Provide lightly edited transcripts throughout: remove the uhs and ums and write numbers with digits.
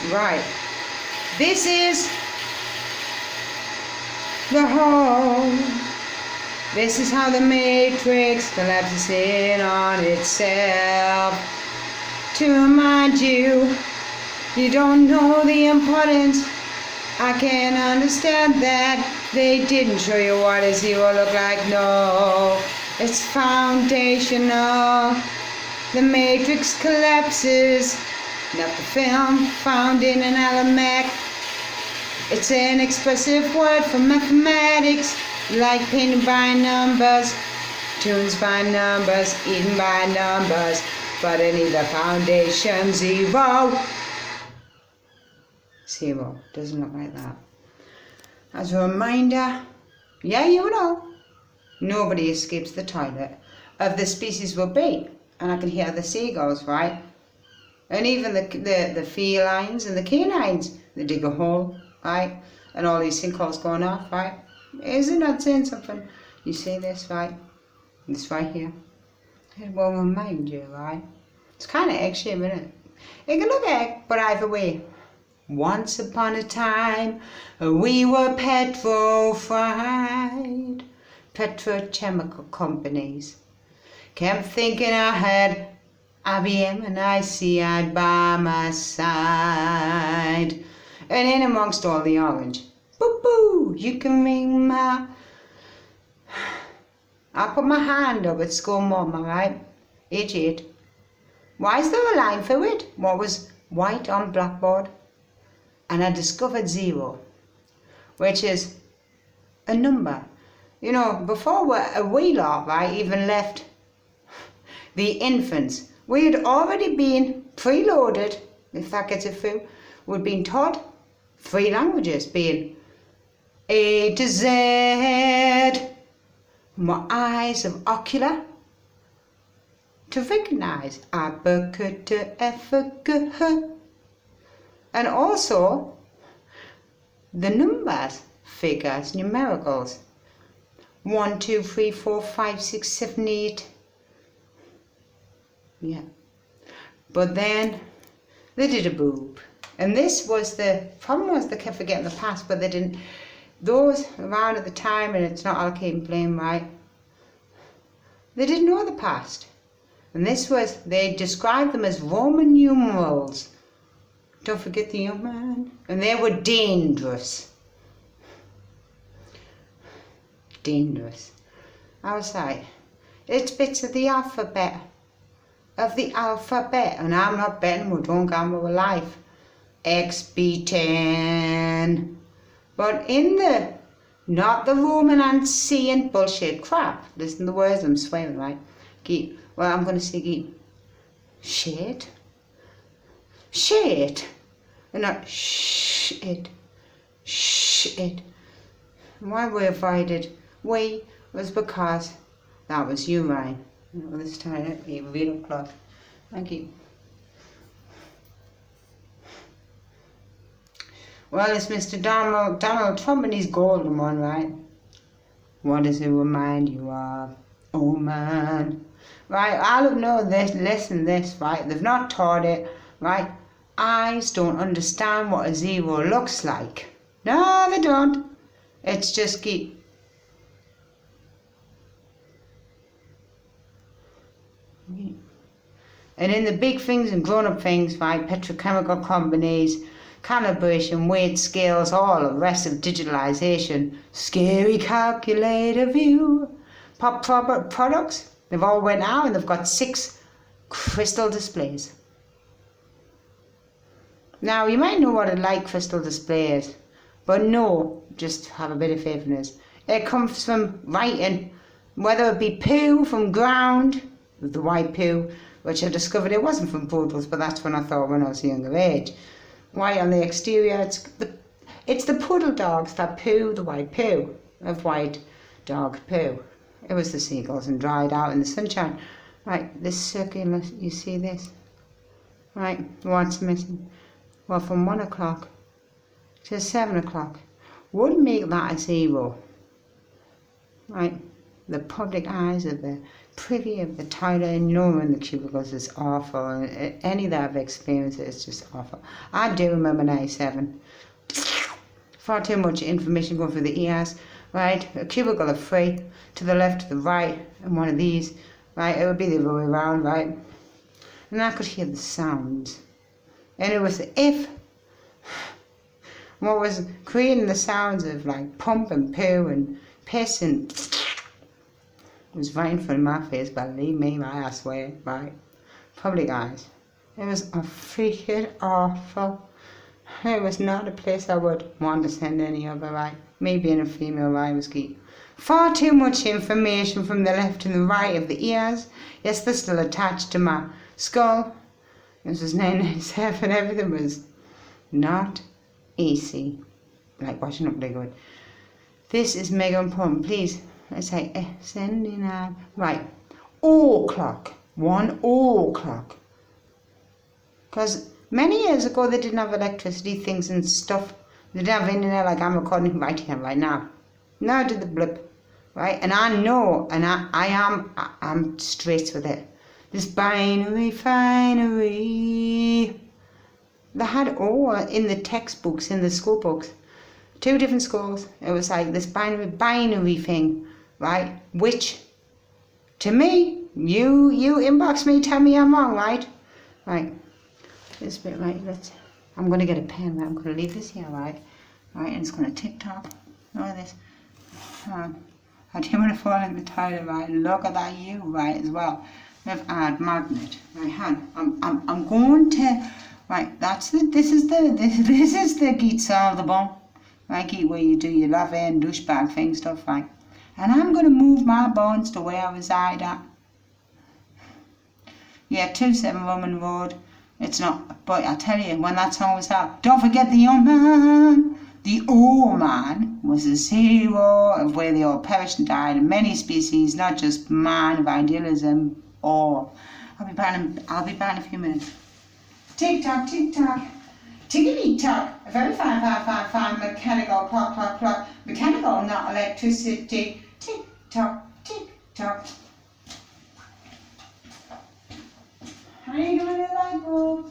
Right. This is the whole. This is how the matrix collapses in on itself. To remind you, you don't know the importance. I can understand that they didn't show you what a zero look like. No, it's foundational. The matrix collapses. Not the film found in an almanac. It's an expressive word for mathematics, like painted by numbers, tunes by numbers, eaten by numbers, but it needs the foundation zero. Zero doesn't look like that. As a reminder, yeah, you know, nobody escapes the toilet. Of the species will be, and I can hear the seagulls, right? And even the felines and the canines, they dig a hole, right? And all these sinkholes going off, right? Is it not saying something? You see this, right? This right here. It will remind you, right? It's kind of egg-shaped, isn't it? It can look egg, but either way. Once upon a time, we were petrified. Petrochemical companies kept thinking I had IBM and ICI by my side. And in amongst all the orange, boo boo, you can ring my... I put my hand up at school mum, alright? Age 8. Why is there a line for it? What was white on blackboard? And I discovered zero, which is a number. You know, before we lot, right, even left the infants, we had already been preloaded, if that gets it through, we'd been taught 3 languages, being A to Z, my eyes of ocular, to recognize abacadabra, and also the numbers, figures, numericals, 1, 2, 3, 4, 5, 6, 7, 8. Yeah. But then they did a boob. And this was the problem, was they kept forgetting the past, but they didn't. Those around at the time, and it's not allocating blame, right? They didn't know the past. And this was, they described them as Roman numerals. Don't forget the human. And they were dangerous. Dangerous. I was like, it's bits of the alphabet. And I'm not betting, we don't gamble with life. XB10. But in the, not the Roman and seeing bullshit crap. Listen to the words I'm swearing, right? Keep, well, I'm going to say keep. Shit. Shit. And not shit. Shit. Why we avoided we was because that was you, Ryan. Well, this time it'd be real cloth. Thank you. Well, it's Mr. Donald Trump and his golden one, right? What does it remind you of? Oh man. Right, I'll have known this, listen this, right? They've not taught it, right? Eyes don't understand what a zero looks like. No, they don't. It's just keep. And in the big things and grown-up things, right, petrochemical companies, calibration, weight scales, all the rest of digitalization, scary calculator view, pop products, they've all went out and they've got 6 crystal displays. Now, you might know what a light crystal display is, but no, just have a bit of faith in this. It comes from writing, whether it be poo from ground, the white poo, which I discovered it wasn't from poodles, but that's when I thought when I was a younger age. White on the exterior, it's the poodle dogs that poo the white poo of white dog poo. It was the seagulls and dried out in the sunshine. Right, this circular, you see this? Right, what's missing? Well, from 1 o'clock to 7 o'clock would make that a zero. Right, the public eyes of the privy of the toilet, and you know in the cubicles is awful, and any that I've experienced it's just awful. I do remember 97. Far too much information going through the ears, right? A cubicle of 3, to the left, to the right, and one of these, right? It would be the other way around, right? And I could hear the sounds. And it was if what was creating the sounds of like pump and poo and piss and was right in front of my face, believe me, right, I swear, right? Probably guys. It was a freaking awful. It was not a place I would want to send any other, right? Me being a female, right, was key. Far too much information from the left and the right of the ears. Yes, they're still attached to my skull. This was 997, everything was not easy. Like washing up liquid. This is mega important, please. Let's say sending out. Right. O'clock. 1 o'clock. Because many years ago they didn't have electricity things and stuff. They didn't have internet like I'm recording right here, right now. Now I did the blip. Right? And I know, and I'm straight with it. This binary finery. They had all in the textbooks, in the school books. 2 different schools. It was like this binary thing, right? Which, to me, you inbox me, tell me I'm wrong, right? Right. This bit, right? I'm gonna get a pen. Right? I'm gonna leave this here, right? Right, and it's gonna tick-tock. All this. I didn't want to fall in the toilet, right? Look at that you, right, as well. We've add magnet, right? I'm going to, right? This is the geet solvable, right? Geet where you do your love and douchebag thing stuff, right? And I'm going to move my bones to where I reside at. Yeah, 27 Roman Road. It's not, but I tell you, when that song was out, don't forget the old man. The old man was a hero of where they all perished and died, and many species, not just man of idealism. Or I'll be back in a few minutes. Tick tock, tickety tock. A very fine, mechanical clock, clock, clock. Mechanical, not electricity. Tick tock, tick tock. How are you doing, light bulb?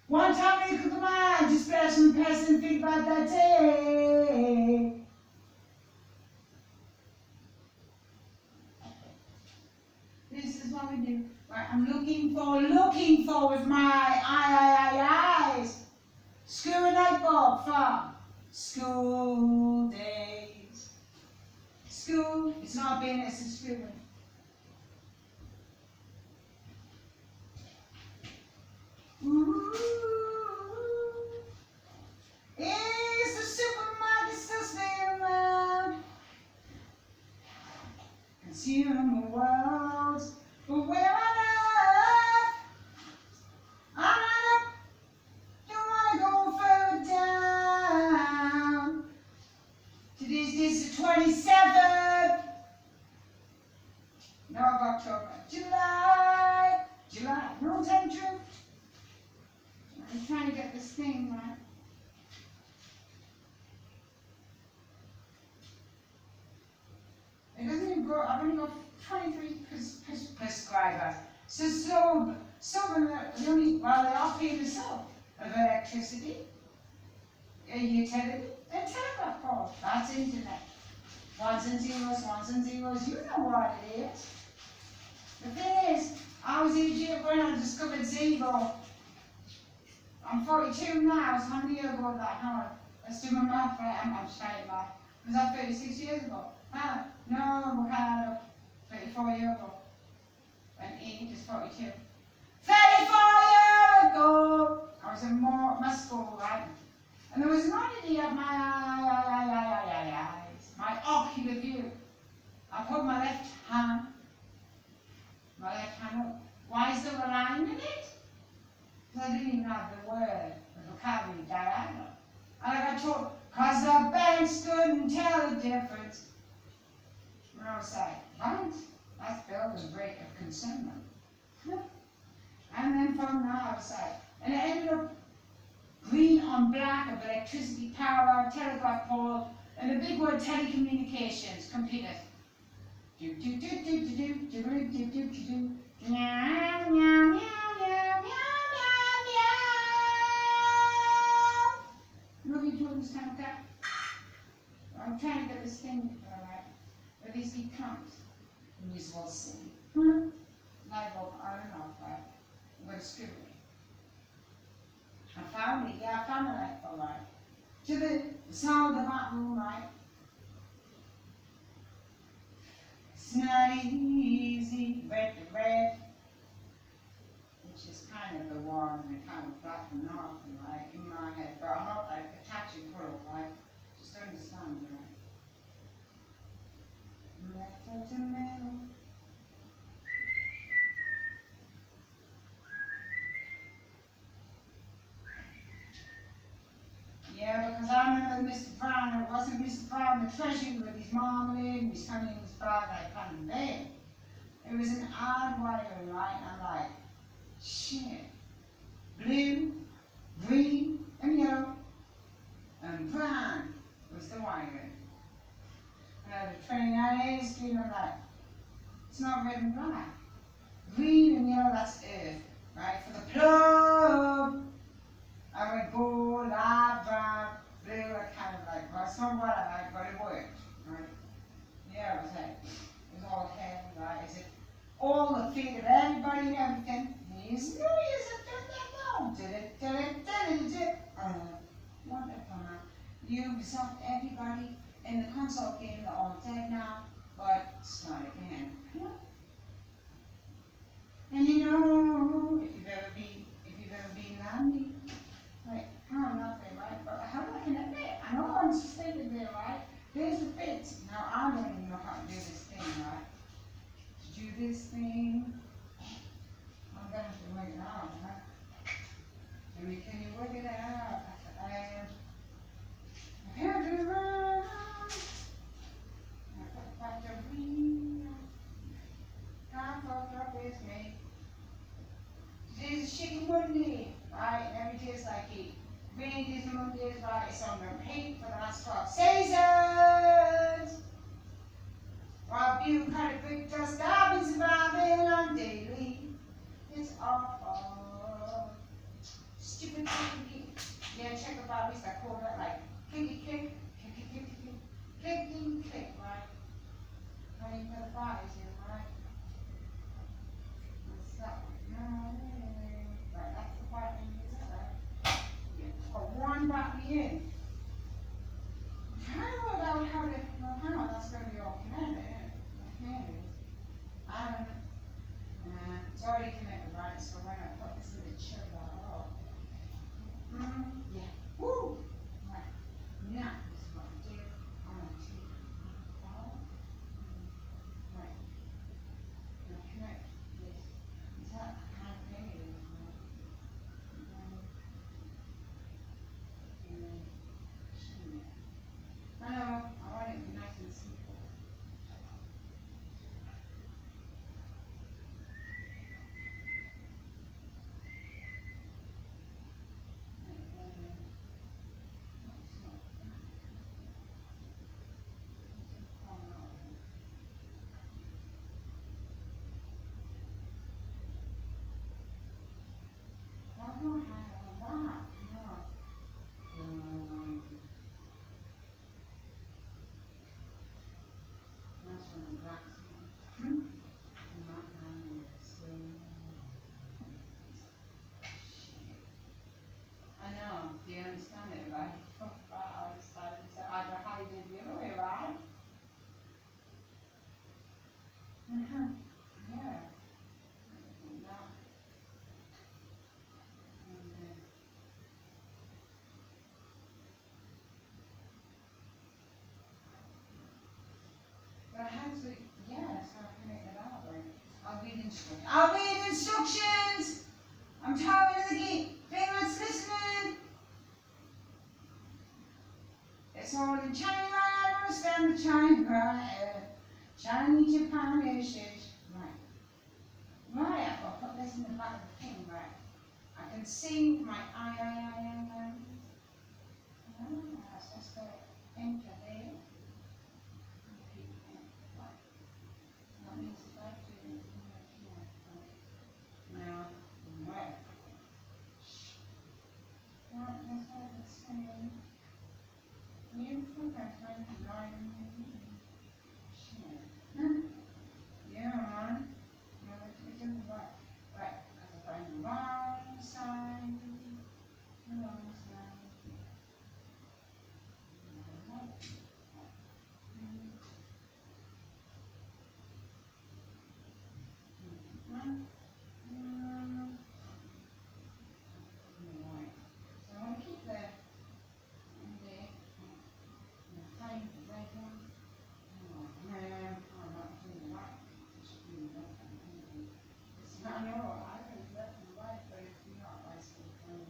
One time you could come on, just splash and pass and think about that day. This is what we do. Right, I'm looking for with my eyes. Screw a light bulb from school days. School, it's not being, it's a screw. Ooh, is the supermarket still staying around? Consumer world, but where on earth? I'm not up, don't wanna go further down. Today's the 27th. No, of October. July, no temperature. I'm trying to get this thing right. It doesn't even go, I've only got 23 prescribers. So the only, well, they are paying the sub of electricity, a utility, and telegraph poles. That's internet. Ones and zeros, you know what it is. The thing is, I was Egypt when I discovered zero. I'm 42 now, so how many years ago was that? Let's do my math right, I'm straight math. Was that 36 years ago? No, we had 34 years ago. And 8 is 42. 34 years ago! I was in my school, right? And there was an oddity of my eyes, my ocular view. I put my left hand up. Why is there a line in it? Because I didn't even have the word, the vocabulary diagonal. And I got told, because the banks couldn't tell the difference. And I was like, banks? That's built a break of consignment. And then from there I was like, and it ended up green on black of electricity, power, telegraph pole, and the big word telecommunications, computers. Do do do do do do do do do do do. Meow meow meow meow meow meow meow. What are you doing this time, cat? I'm trying to get this thing right. At least he comes. And you will see. Light bulb on and off, right? I'm going to screw it. I found it, yeah, I found the light bulb, right? To the sound of that room, right? It's not easy, red to red, which is kind of the warm and kind of black and north, right, in my head, but I'm not like attaching pearl, right? Just understand, right? Left to middle. Yeah, because I remember Mr. Brown, it wasn't Mr. Brown the treasury with his marmalade and his honey and his bag like kind of bed. It was an odd wiring, right? And I'm like, shit. Blue, green, and yellow, and brown was the wiring. And I was 29 street, and I'm like, it's not red and black. Green and yellow, that's earth, right? For the plug, I went gold, light brown, blue, I kind of like, well, it's not what I like, but it worked, right? Yeah, it was like, it was all heavy, right? Is it all the feet of everybody and everything? He's no, he's a no. Did it. Wonderful, man. You've sucked everybody in the console game, they're all dead now, but start again. And you know, if you've ever been Landy, like, how nothing, right? But how do I connect it? I know I'm suspended there, right? There's the bit. Now I don't even know how to do this thing, right? To do this thing, I'm gonna have to work it out, right? I mean, can you work it out? I can't do it. I got to read. God fucked up with me. Today's a shitty Monday, right? And every day is like it. Rainy days and Mondays, right? It's on repeat for the last 12 seasons. While bureaucratic dust I've been surviving on daily. It's awful. Stupid clicky. Yeah, check the Barbies that call that like clicky click, clicky clicky click, clicky click, right? How you put the Barbies in, right? What's that one? Right, that's the part in here, right? Yeah, put one Barbie in. I'm trying to work out how to, well, hang on, that's going to be all connected, isn't it? Okay. I don't know. It's already connected, right? So why not put this in the chair bar? Yeah. Woo! Right. Now, this is what I do. I'm going to take it out. Right. Now connect this. Is that how big it is? And then, I know, I want it to be nice and simple. I don't have a lot. No. That's from the black side. Not having the same. I know, do you understand it, right? I decided to either how you did the other way, right? Yeah. That. And then. But I had to, yeah, so I can make it out, right? I'll read instructions. I'll read instructions! I'm tired of the geek. Parents listening. It's all in China, I understand the China. Chinese, Japanese, right. Right, I'll put this in the back of the thing, right. I can see my I. So let's go enter there. Yeah, man. Right, I'm going the wrong side. The wrong side. Right. So I want to keep the time right on. I'm not doing that. It's not, I know, I can left and right, but it's not, I still can.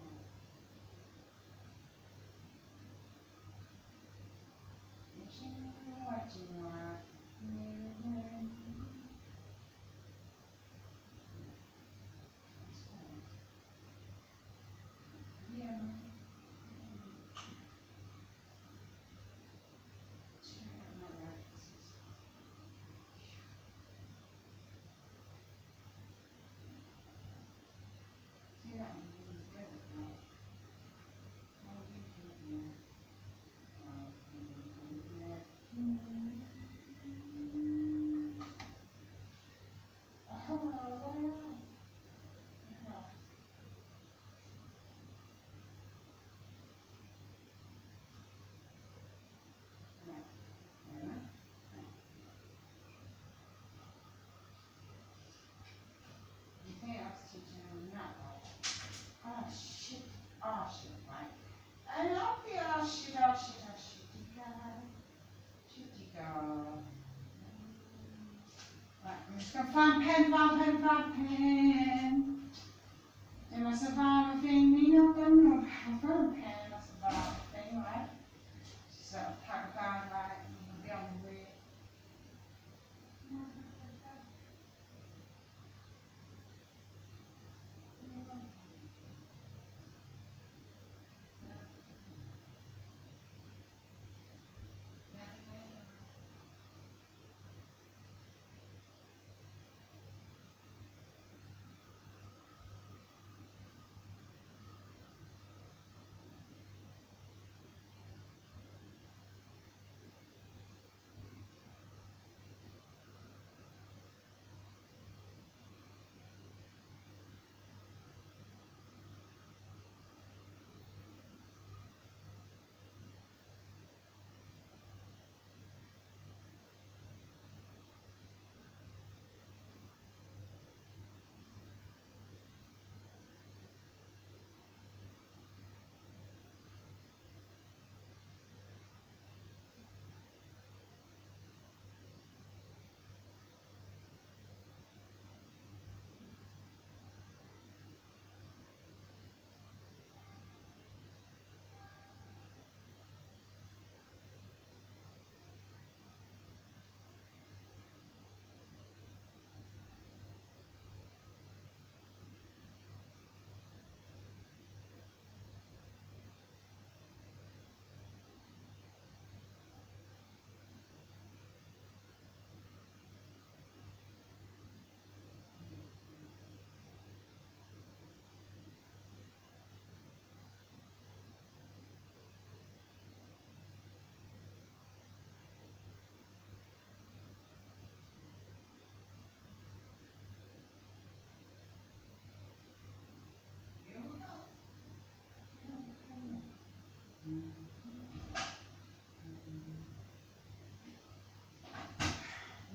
Oh shit, right. I love the shitika. Shitika. Right, I'm just going to find pen. There was a varm thing, me not done, I've got a pen, that's a varm thing, right? So, pack down, right, and be on the way.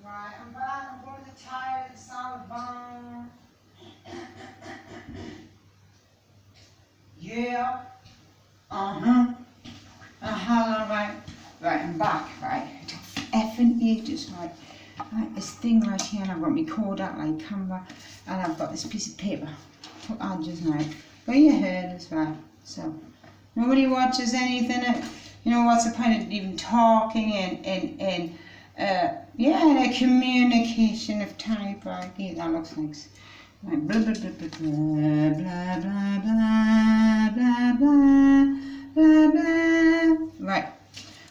Right, I'm back, I'm going to the tire, the solid bone. Yeah. Right. Right, I'm back, right. It took effing ages, right. Right, this thing right here, and I've got my cord out like camera, and I've got this piece of paper. Took ages now. But you heard as well. So nobody watches anything. You know, what's the point of even talking in a communication of type, right? Yeah, that looks nice. Right, blah blah blah blah blah blah blah blah blah blah blah. Right,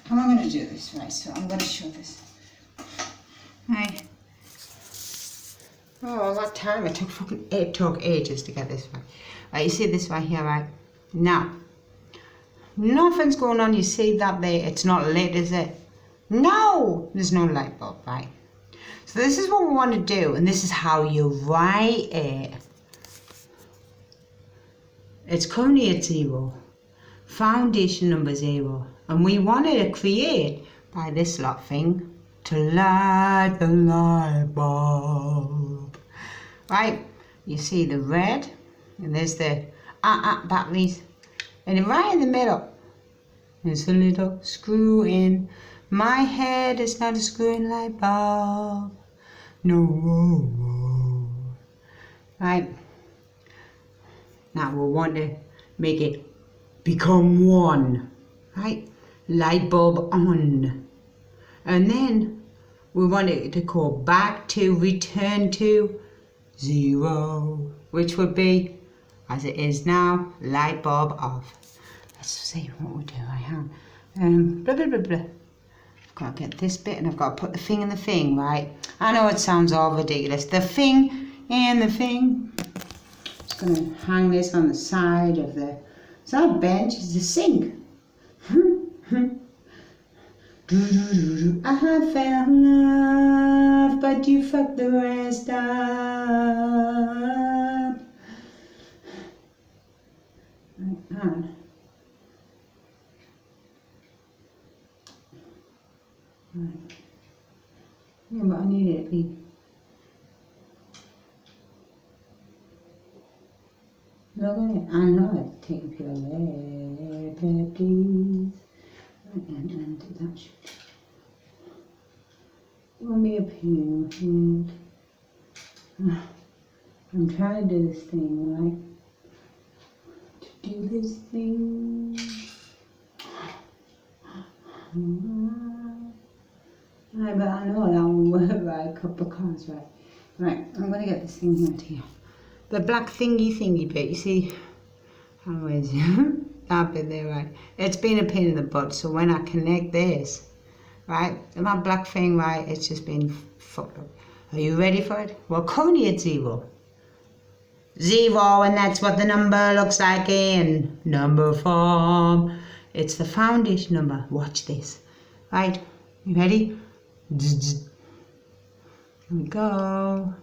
how am I going to do this? Right, so I'm going to show this. Right. Oh, that time it took ages to get this right. Right, you see this right here, right? Now, nothing's going on. You see that there? It's not lit, is it? No, there's no light bulb, right? So this is what we want to do, and this is how you write it. It's currently at 0. Foundation number 0. And we wanted to create by this lot thing to light the light bulb. Right? You see the red, and there's the batteries. And right in the middle, there's a little screw in. My head is not a screw-in light bulb. No. Right? Now we want to make it become 1. Right? Light bulb on. And then we want it to go back to return to 0, which would be, as it is now, light bulb off. Let's see what we do. I have blah blah blah blah. I've got to get this bit, and I've got to put the thing in the thing, right? I know it sounds all ridiculous. The thing and the thing. Just gonna hang this on the side of the. It's not a bench. It's a sink. I fell in love, but you fucked the rest up. Right. Yeah, but I need it to be. Look at it. I know it's taking pure liberties. And that should. Want me up here. I'm trying to do this thing, right? To do this thing. Right, but I know that won't work, right? A couple of cards, right? Right, I'm gonna get this thing here. The black thingy bit, you see? How is it? That bit there, right? It's been a pain in the butt, so when I connect this, right, and that black thing, right, it's just been fucked up. Are you ready for it? Well, currently it's 0. 0, and that's what the number looks like in number form. It's the foundation number. Watch this. Right, you ready? Here we go.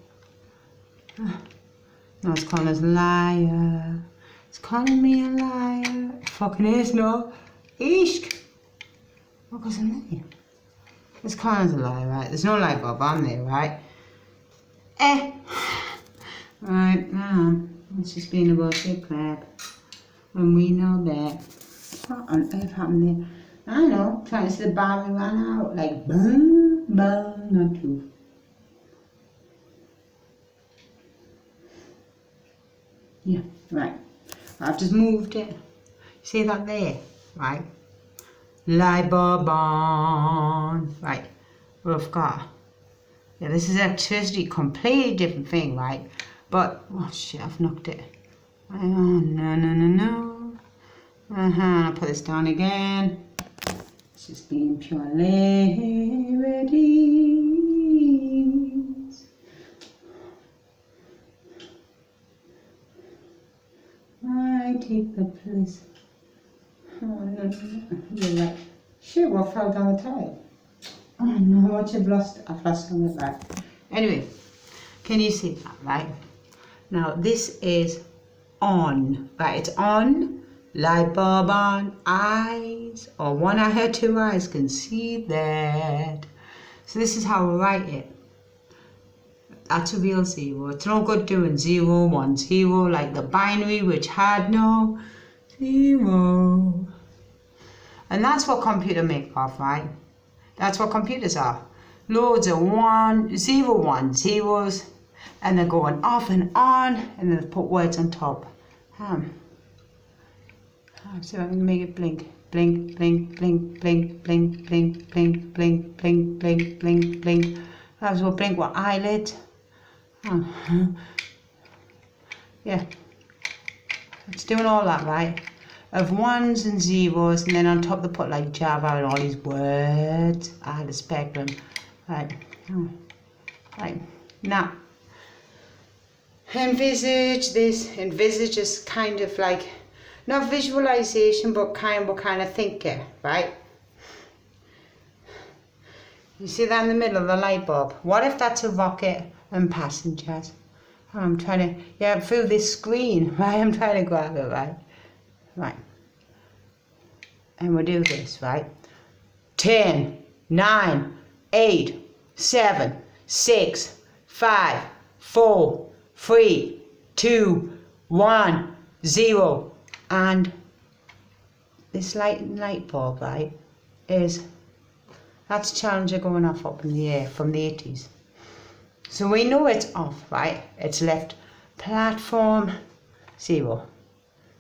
Now it's calling us a liar. It's calling me a liar. It fucking is, no. Ishk. What goes in there? It's calling us a liar, right? There's no light bulb on there, right? Right, now, it's just been a bullshit crap. And we know that. What on earth happened there? I know, trying to see the battery run out. Like, boom, boom, not true. Yeah, right. I've just moved it. See that there? Right. Light bulb on. Right. We've got. Yeah, this is electricity, completely different thing, right? But, oh shit, I've knocked it. Oh, no. I'll put this down again. It's just being pure liberties. I take the place. Oh no. You're like, shit, what fell down the tile? Oh no, what I've lost on the back. Anyway, can you see that, right? Now this is on, right? It's on, light bulb on, eyes, or one eye or two eyes can see that. So this is how we write it. That's a real 0. It's no good doing 0, 1, 0 like the binary which had no 0. And that's what computer make of, right? That's what computers are. Loads of 1, 0, 1, zeros, and they're going off and on, and then they put words on top. So I'm gonna make it blink. Blink, blink, blink, blink, blink, blink, blink, blink, blink, blink, blink, blink. That's what blink what eyelid. Yeah. It's doing all that, right? Of 1s and 0s, and then on top they put like Java and all these words. I had a spectrum. Right. Right. Now, envisage this. Envisage is kind of like, not visualization, but kind of thinking, right? You see that in the middle of the light bulb? What if that's a rocket and passengers? I'm trying to, yeah, through this screen, right? I'm trying to grab it, right? Right. And we'll do this, right? 10, 9, 8, 7, 6, 5, 4, 3, 2, 1, 0. And this light bulb, right, that's Challenger going off up in the air from the 80s. So we know it's off, right? It's left platform 0.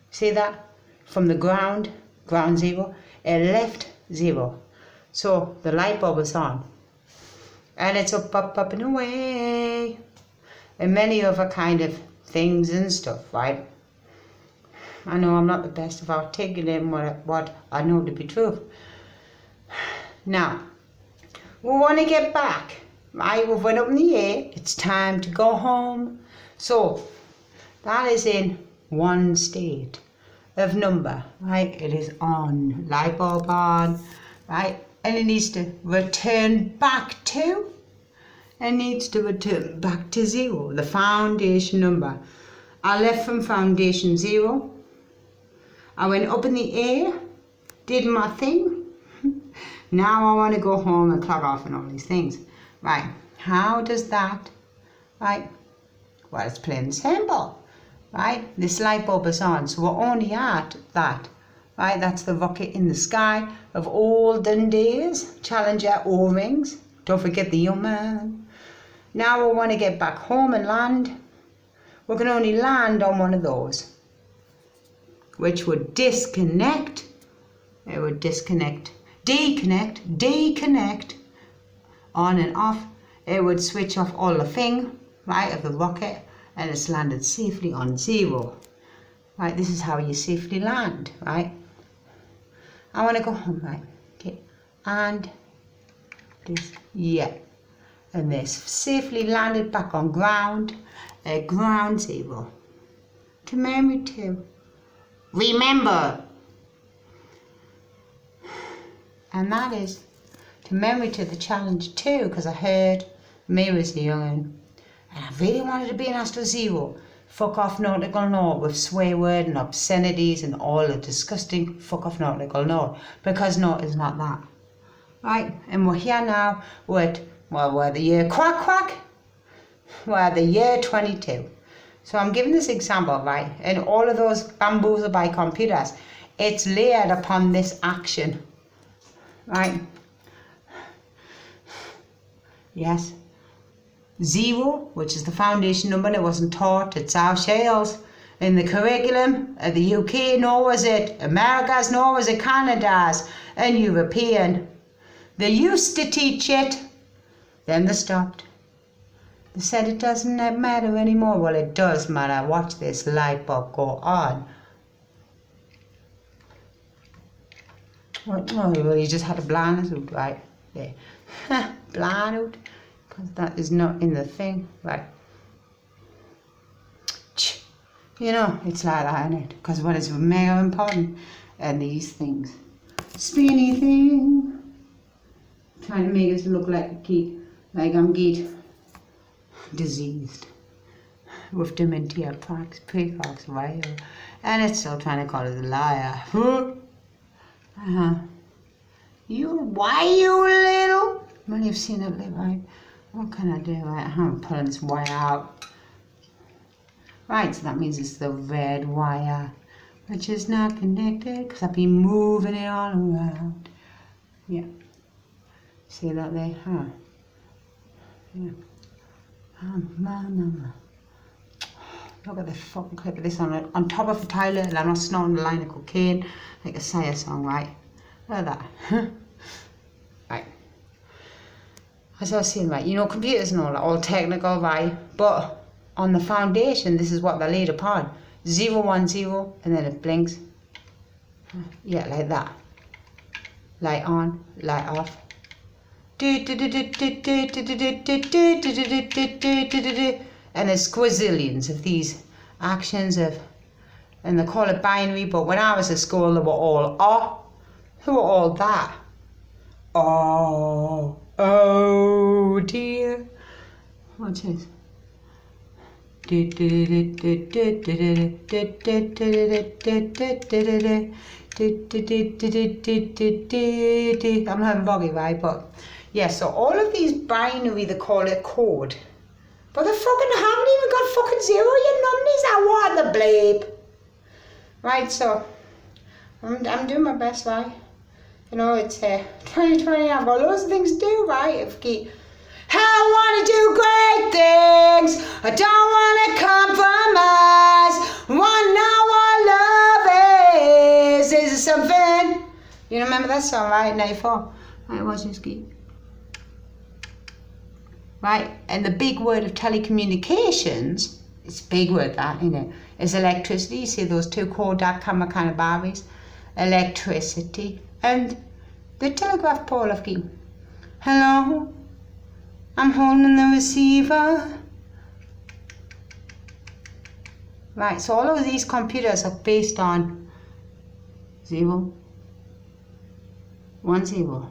See that? From the ground 0, it left 0. So the light bulb is on. And it's up, up, up and away. And many other kind of things and stuff, right? I know I'm not the best of articulating what I know to be true. Now, we want to get back, right? We've went up in the air. It's time to go home. So that is in one state of number, right? It is on, light bulb on, right? And it needs to return back to, back to 0, the foundation number. I left from foundation 0. I went up in the air, did my thing. Now I want to go home and clock off and all these things. Right, how does that, right? Well, it's plain and simple, right? This light bulb is on, so we're only at that, right? That's the rocket in the sky of olden days, Challenger O-rings. Don't forget the young man. Now we want to get back home and land. We can only land on one of those, which would disconnect. It would disconnect. Deconnect, on and off. It would switch off all the thing, right, of the rocket, and it's landed safely on 0. Right, this is how you safely land, right? I want to go home, right? Okay, and this, yeah. And this safely landed back on ground, ground 0. To memory 2. Remember. And that is to memory to the challenge 2, because I heard me as a young'un, and I really wanted to be an Astro Zero. Fuck off nautical law with swear word and obscenities and all the disgusting fuck off nautical law, because no, it's not that. Right, and we're here now with, well, we're the year quack, we're the year 22. So I'm giving this example, right, and all of those bamboozled by computers, it's layered upon this action. Right? Yes. 0, which is the foundation number, and it wasn't taught at South Shales in the curriculum of the UK, nor was it America's, nor was it Canada's, and European. They used to teach it, then they stopped. They said it doesn't matter anymore. Well, it does matter. Watch this light bulb go on. Well, you just had a blind out, right? There. Blind out, because that is not in the thing, right? You know, it's like that, isn't it? Because what is mega important, and these things. Spinny thing. Trying to make us look like I'm diseased. With dementia, precox, right? And it's still trying to call it a liar. Why you little? Well, you've seen it, right? What can I do? Right, I'm pulling this wire out. Right, so that means it's the red wire, which is not connected because I've been moving it all around. Yeah. See that there? Huh? Yeah. Look at the fucking clip of this on top of the toilet, and I'm not snorting a line of cocaine like a Saya song, right? Look at that. Right. As I was saying, right, you know, computers and all technical, right? But on the foundation, this is what they're laid upon. 0, 1, 0, and then it blinks. Yeah, like that. Light on, light off. And there's squazillions of these actions and they call it binary, but when I was at school they were all they were all that. Oh, Oh dear. What's this? I'm having boggy, right? But yeah, so all of these binary, they call it code. But they fucking haven't even got fucking zero, you nummies. I want the bleep. Right, so I'm doing my best, right? You know, it's 2020, I've got loads of things to do, right? I want to do great things. I don't want to compromise. Want to know what love is. Is it something? You remember that song, right? 94. Right, what's this key? Right, and the big word of telecommunications, it's a big word that, isn't it? Is electricity. You see those two Kodak camera kind of Barbies? Electricity. And the telegraph pole of key. Hello? I'm holding the receiver. Right, so all of these computers are based on 0, 1, 0.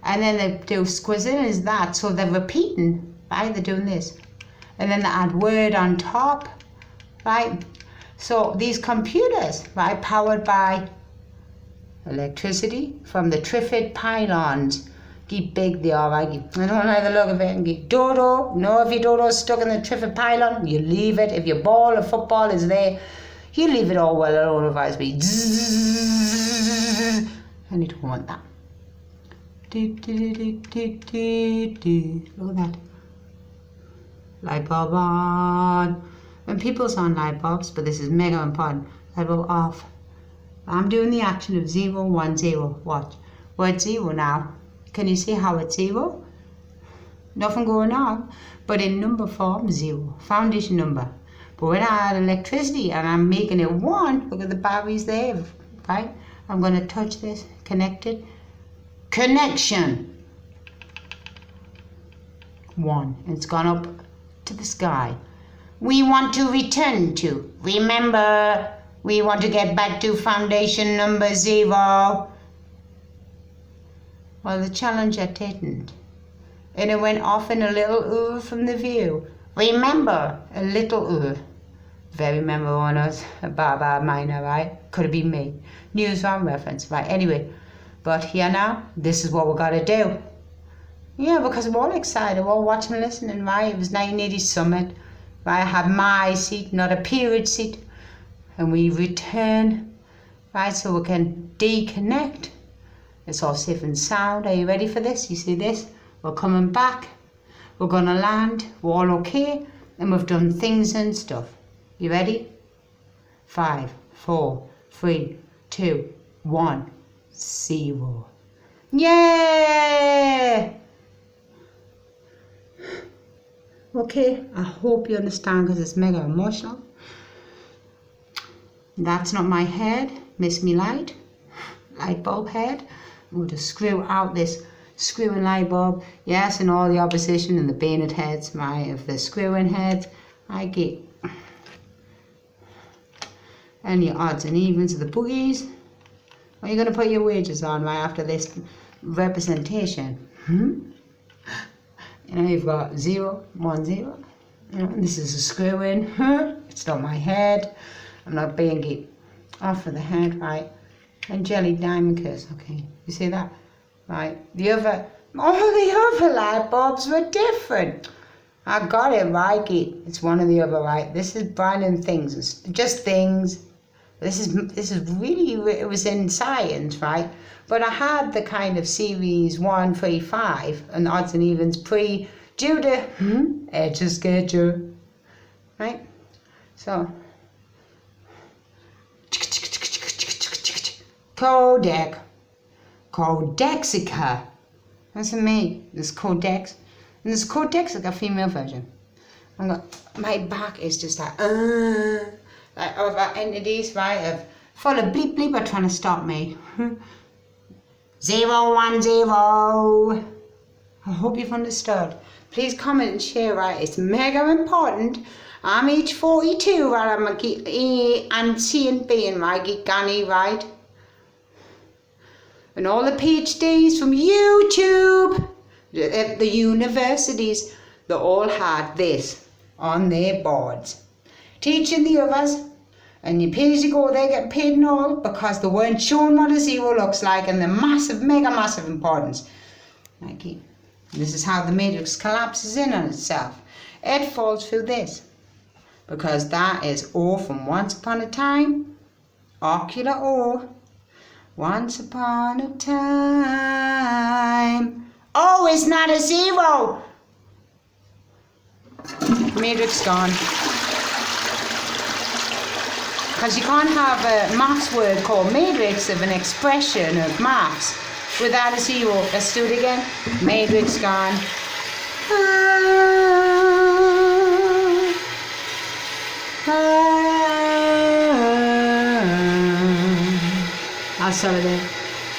And then they do squizzing is that, so they're repeating, right? They're doing this. And then they add word on top, right? So these computers, right, powered by electricity from the Triffid pylons. Get big they are, right? I don't like the look of it. And get dodo. No, if your dodo's stuck in the Triffid pylon, you leave it. If your ball of football is there, you leave it all well alone, otherwise be zzz, and you don't want that. Look at that. Light bulb on. When people's on light bulbs, but this is mega important, light bulb off. I'm doing the action of 0, 1, 0. Watch. Word 0 now. Can you see how it's 0? Nothing going on. But in number form, 0. Foundation number. But when I add electricity and I'm making it 1, look at the batteries there, right? I'm going to touch this. Connected. Connection. 1. It's gone up to the sky. We want to return to. Remember, we want to get back to foundation number 0. Well, the challenger didn't. And it went off in a little from the view. Remember, a little very memorable on us, a Baba minor, right? Could have been me. Newsround reference, right? Anyway, but here now, this is what we got to do. Yeah, because we're all excited, we're all watching and listening, right? It was 1980 Summit, right? I had my seat, not a period seat. And we return, right? So we can deconnect. It's all safe and sound. Are you ready for this? You see this? We're coming back. We're going to land. We're all okay. And we've done things and stuff. You ready? 5, 4, 3, 2, 1, 0. Yeah! Okay, I hope you understand because it's mega emotional. That's not my head. Miss me light bulb head. We'll just screw out this screwing light bulb. Yes, and all the opposition and the bayonet heads, right, of the screwing heads. I get any odds and evens of the boogies. Are you going to put your wages on right after this representation? You know, you've got 0, 1, 0. You know, this is a screw in. It's not my head. I'm not being it off of the head, right? And jelly diamond curse, okay. You see that? Right. All the other light bulbs were different. I got it right. It's one or the other, right? This is brand new things. It's just things. This is really, it was in science, right? But I had the kind of series 1, 3, 5 and odds and evens due to edge of schedule, right? So Codexica. That's me. This Codex. And this Codexica female version. My back is just like over entities, right? Full of bleep bleep are trying to stop me. 0, 1, 0. I hope you've understood. Please comment and share, right? It's mega important. I'm age 42, right? I'm a get A and C and B and right? Get Gunny, right? And all the PhDs from YouTube, At the universities, they all had this on their boards. Teaching the others, and you pay as you go, they get paid and all, because they weren't shown what a zero looks like and the massive, mega massive importance. Mikey, this is how the matrix collapses in on itself. It falls through this, because that is O from once upon a time, ocular O, once upon a time. O is not a zero. Matrix gone. Because you can't have a maths word called matrix of an expression of maths without a zero. Let's do it again. Matrix gone. I'll start it there.